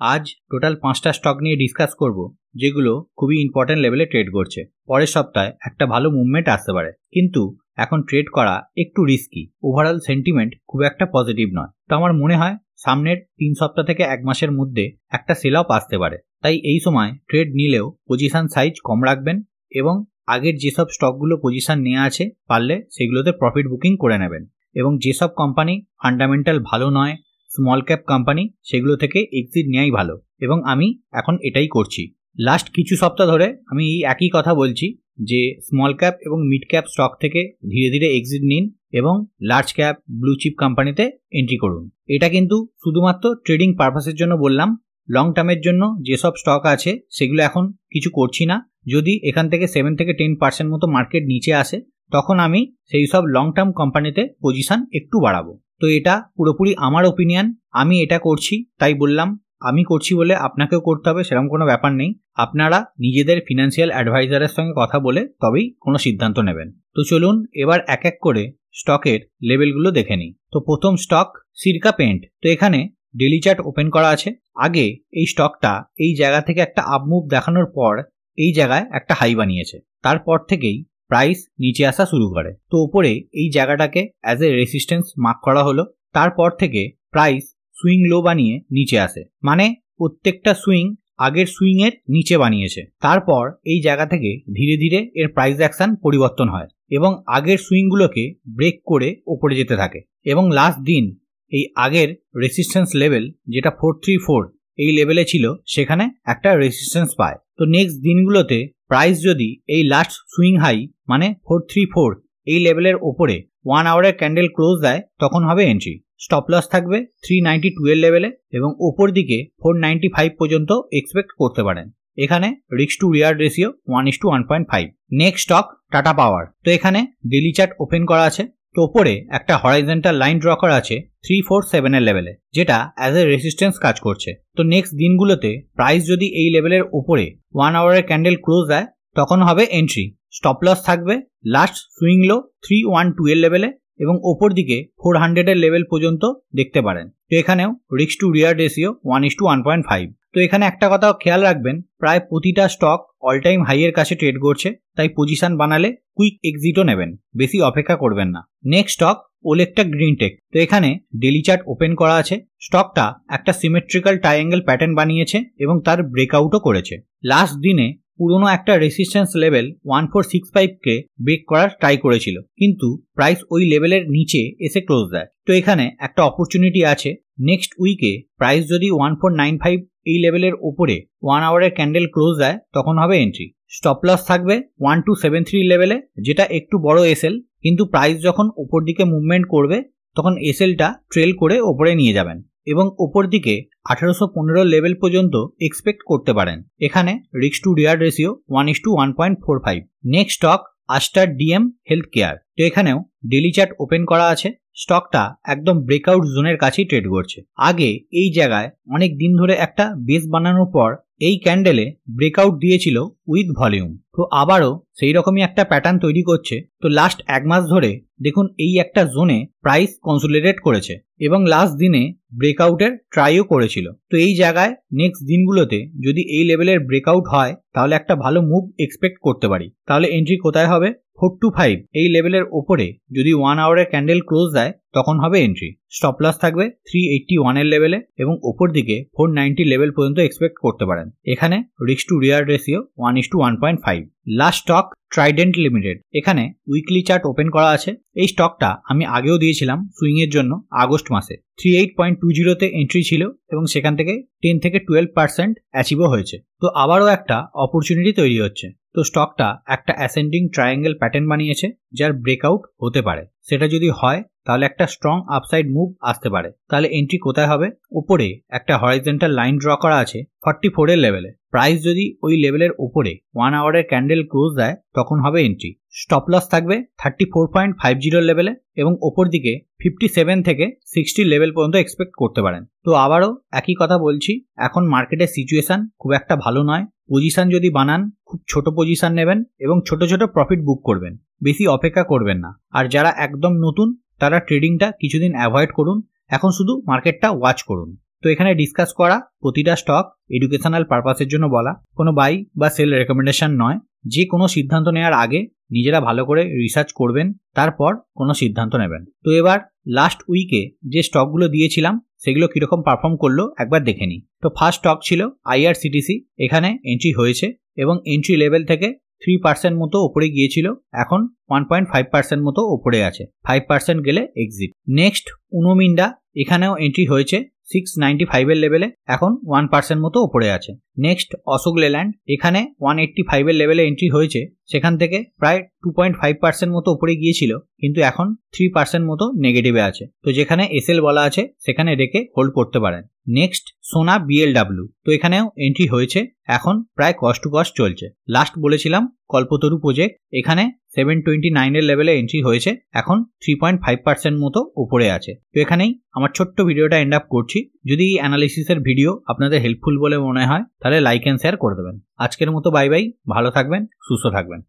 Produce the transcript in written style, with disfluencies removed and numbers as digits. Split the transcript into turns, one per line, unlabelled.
আজ টোটাল 5টা স্টক নিয়ে ডিসকাস করব যেগুলো খুবই ইম্পর্টেন্ট লেভেলে ট্রেড করছে। পরের সপ্তাহে একটা ভালো মুভমেন্ট আসতে পারে, কিন্তু এখন ট্রেড করা একটু রিস্কি। ওভারঅল সেন্টিমেন্ট খুব একটা পজিটিভ নয়। তো আমার মনে হয় সামনের 3 সপ্তাহ থেকে 1 মাসের মধ্যে একটা সেল অফ আসতে পারে। তাই এই সময় ট্রেড নিলেও পজিশন সাইজ কম রাখবেন এবং আগের যেসব স্টকগুলো পজিশন নেওয়া আছে পারলে সেগুলোতে প্রফিট বুকিং করে নেবেন, এবং যেসব কোম্পানি ফান্ডামেন্টাল ভালো নয়, স্মল ক্যাপ কোম্পানি, সেগুলো থেকে এক্সিট নেওয়াই ভালো, এবং আমি এখন এটাই করছি। লাস্ট কিছু সপ্তাহ ধরে আমি এই একই কথা বলছি যে স্মল ক্যাপ এবং মিড ক্যাপ স্টক থেকে ধীরে ধীরে এক্সিট নিন এবং লার্জ ক্যাপ ব্লু চিপ কোম্পানিতে এন্ট্রি করুন। এটা কিন্তু শুধুমাত্র ট্রেডিং পারপাসের জন্য বললাম। লং টার্মের জন্য যেসব স্টক আছে সেগুলো এখন কিছু করছি না। যদি এখান থেকে 7 থেকে 10% মতো মার্কেট নিচে আসে তখন আমি সেই সব লং টার্ম কোম্পানিতে পজিশন একটু বাড়াবো। তো এটা পুরোপুরি আমার ওপিনিয়ন, আমি এটা করছি তাই বললাম। আমি করছি বলে আপনাকেও করতে হবে সেরকম কোনো ব্যাপার নেই। আপনারা নিজেদের ফিনান্সিয়াল অ্যাডভাইজারের সঙ্গে কথা বলে তবেই কোনো সিদ্ধান্ত নেবেন। তো চলুন এবার এক এক করে স্টকের লেভেলগুলো দেখে নিই। তো প্রথম স্টক সিরকা পেইন্ট। তো এখানে ডেইলি চার্ট ওপেন করা আছে। আগে এই স্টকটা এই জায়গা থেকে একটা আপ মুভ দেখানোর পর এই জায়গায় একটা হাই বানিয়েছে, তারপর থেকেই প্রাইস নিচে আসা শুরু করে। তো উপরে এই জায়গাটাকে অ্যাজ এ রেসিস্ট্যান্স মার্ক করা হলো, তারপর থেকে প্রাইস সুইং লো বানিয়ে নিচে আসে, মানে প্রত্যেকটা সুইং আগের সুইং এর নিচে বানিয়েছে। তারপর এই জায়গা থেকে ধীরে ধীরে এর প্রাইস অ্যাকশন পরিবর্তন হয় এবং আগের সুইংগুলোকে ব্রেক করে উপরে যেতে থাকে, এবং লাস্ট দিন এই আগের রেসিস্ট্যান্স লেভেল যেটা 434 এই লেভেলে ছিল সেখানে একটা রেসিস্ট্যান্স পায়। তো নেক্সট দিনগুলোতে প্রাইস যদি এই লাস্ট সুইং হাই মানে 434 এই লেভেলের ওপরে 1 আওয়ারের ক্যান্ডেল ক্লোজ দেয় তখন হবে এন্ট্রি। স্টপ লস থাকবে 392 এর লেভেলে এবং ওপর দিকে 495 পর্যন্ত এক্সপেক্ট করতে পারেন। এখানে risk to reward ratio 1:1.5। Next stock Tata Power. তো এখানে ডেইলি চার্ট ওপেন করা আছে। তো ওপরে একটা হরাইজন্টাল লাইন ড্র করা আছে 347 এর লেভেলে, যেটা অ্যাজ এ রেসিস্ট্যান্স কাজ করছে। তো নেক্সট দিনগুলোতে প্রাইস যদি এই লেভেলের উপরে 1 আওয়ারের ক্যান্ডেল ক্লোজ দেয় তখন হবে এন্ট্রি। স্টপ লস থাকবে লাস্ট সুইং লো 312 এর লেভেলে এবং ওপর দিকে 400 এর লেভেল পর্যন্ত দেখতে পারেন। তো এখানেও রিস্ক টু রিওয়ার্ড রেশিও 1:1.5। তো এখানে একটা কথা খেয়াল রাখবেন, প্রায় প্রতিটা স্টক অল টাইম হাই এর কাছে ট্রেড করছে, তাই পজিশন বানালে কুইক এক্সিটও নেবেন, বেশি অপেক্ষা করবেন না। Next stock Olectra Greentech. তো এখানে ডেইলি চার্ট ওপেন করা আছে। স্টকটা একটা সিমেট্রিক্যাল ট্রায়াঙ্গেল প্যাটার্ন বানিয়েছে এবং তার ব্রেকআউটও করেছে। লাস্ট দিনে পুরনো একটা রেসিস্ট্যান্স লেভেল 1465 কে ব্রেক করার ট্রাই করেছিল, কিন্তু প্রাইস ওই লেভেলের নিচে এসে ক্লোজ দেয়। তো এখানে একটা অপরচুনিটি আছে। নেক্সট উইকে প্রাইস যদি 1495 এই লেভেলের উপরে 1 আওয়ারের ক্যান্ডেল ক্লোজ দেয় তখন হবে এন্ট্রি। স্টপ লস থাকবে 1273 লেভেলে, যেটা একটু বড় এসএল, কিন্তু প্রাইস যখন উপর দিকে মুভমেন্ট করবে তখন এসএলটা ট্রেল করে ওপরে নিয়ে যাবেন এবং ওপর দিকে 1815 লেভেল পর্যন্ত এক্সপেক্ট করতে পারেন। এখানে risk to reward ratio 1:1.45। Next stock আস্টার DM health care. তো এখানেও ডেইলি চার্ট ওপেন করা আছে। স্টকটা একদম ব্রেকআউট জোনের কাছেই ট্রেড করছে। আগে এই জায়গায় অনেক দিন ধরে একটা বেস বানানোর পর এই ক্যান্ডেলে ব্রেকআউট দিয়েছিল উইথ ভলিউম। তো আবারও সেই রকমই একটা প্যাটার্ন তৈরি করছে। তো লাস্ট 1 মাস ধরে দেখুন এই একটা জোনে প্রাইস কনসোলিডেট করেছে এবং লাস্ট দিনে ব্রেকআউটের ট্রাইও করেছিল। তো এই জায়গায় নেক্সট দিনগুলোতে যদি এই লেভেলের ব্রেকআউট হয় তাহলে একটা ভালো মুভ এক্সপেক্ট করতে পারি। তাহলে এন্ট্রি কোথায় হবে? 425 এই লেভেলের ওপরে যদি 1 আওয়ারের ক্যান্ডেল ক্লোজ দেয় তখন হবে এন্ট্রি। স্টপ লস থাকবে 381 এর লেভেলে এবং ওপর দিকে 490 লেভেল পর্যন্ত এক্সপেক্ট করতে পারেন। এখানে risk to reward ratio 1:1.5। Last stock Trident limited. এখানে উইকলি চার্ট ওপেন করা আছে। এই স্টকটা আমি আগেও দিয়েছিলাম সুইং এর জন্য আগস্ট মাসে। 38.20 তে এন্ট্রি ছিল এবং সেখান থেকে 10 থেকে 12% অ্যাচিভও হয়েছে। তো আবারও একটা অপরচুনিটি তৈরি হচ্ছে। তো স্টকটা একটা অ্যাসেন্ডিং ট্রায়াঙ্গেল প্যাটার্ন বানিয়েছে যার ব্রেকআউট হতে পারে। সেটা যদি হয় তাহলে একটা স্ট্রং আপসাইড মুভ আসতে পারে। তাহলে এন্ট্রি কোথায় হবে? উপরে একটা হরাইজন্টাল লাইন ড্র করা আছে 44 এর লেভেলে। প্রাইস যদি ওই লেভেলের উপরে 1 আওয়ারের ক্যান্ডেল ক্লোজ দেয় তখন হবে এন্ট্রি। স্টপ লস থাকবে 34.50 লেভেলে এবং ওপর দিকে 57 থেকে 60 লেভেল পর্যন্ত এক্সপেক্ট করতে পারেন। তো আবারও একই কথা বলছি, এখন মার্কেটের সিচুয়েশন খুব একটা ভালো নয়। পজিশন যদি বানান খুব ছোট পজিশন নেবেন এবং ছোট ছোট প্রফিট বুক করবেন, বেশি অপেক্ষা করবেন না। আর যারা একদম নতুন তারা ট্রেডিংটা কিছুদিন অ্যাভয়েড করুন, এখন শুধু মার্কেটটা ওয়াচ করুন। তো এখানে ডিসকাস করা প্রতিটা স্টক এডুকেশনাল পারপাসের জন্য বলা, কোনো বাই বা সেল রেকমেন্ডেশন নয়। যে কোনো সিদ্ধান্ত নেওয়ার আগে নিজেরা ভালো করে রিসার্চ করবেন, তারপর কোনো সিদ্ধান্ত নেবেন। তো এবার লাস্ট উইকে যে স্টকগুলো দিয়েছিলাম সেগুলো কিরকম পারফর্ম করলো একবার দেখে নিই। তো ফার্স্ট স্টক ছিল IRCTC, এখানে এন্ট্রি হয়েছে এবং এন্ট্রি লেভেল থেকে 3% মতো ওপরে গিয়েছিল, এখন 1.5% মতো ওপরে আছে, 5% গেলে এক্সিট। নেক্সট উনো মিন্ডা, এখানেও এন্ট্রি হয়েছে 695 এর লেভেলে, এখন 1% মতো ওপরে আছে। নেক্সট অশোক লেল্যান্ড, এখানে 185 এর লেভেলে এন্ট্রি হয়েছে, সেখান থেকে প্রায় 2.5% মতো ওপরে গিয়েছিল, কিন্তু এখন 3% মতো নেগেটিভে আছে। তো যেখানে এসএল বলা আছে সেখানে রেখে হোল্ড করতে পারেন। নেক্সট সোনা BLW, তো এখানেও এন্ট্রি হয়েছে, এখন প্রায় কস্ট টু কস্ট চলছে। লাস্ট বলেছিলাম কল্পতরু প্রজেক্ট, এখানে 729 এর লেভেলে এন্ট্রি হয়েছে, এখন 3.5% মতো উপরে আছে। তো এখানেই আমার ছোট্ট ভিডিওটা এন্ড আপ করছি। যদি এই অ্যানালিসিসের ভিডিও আপনাদের হেল্পফুল বলে মনে হয় তাহলে লাইক এন্ড শেয়ার করে দেবেন। আজকের মতো বাই বাই, ভালো থাকবেন, সুস্থ থাকবেন।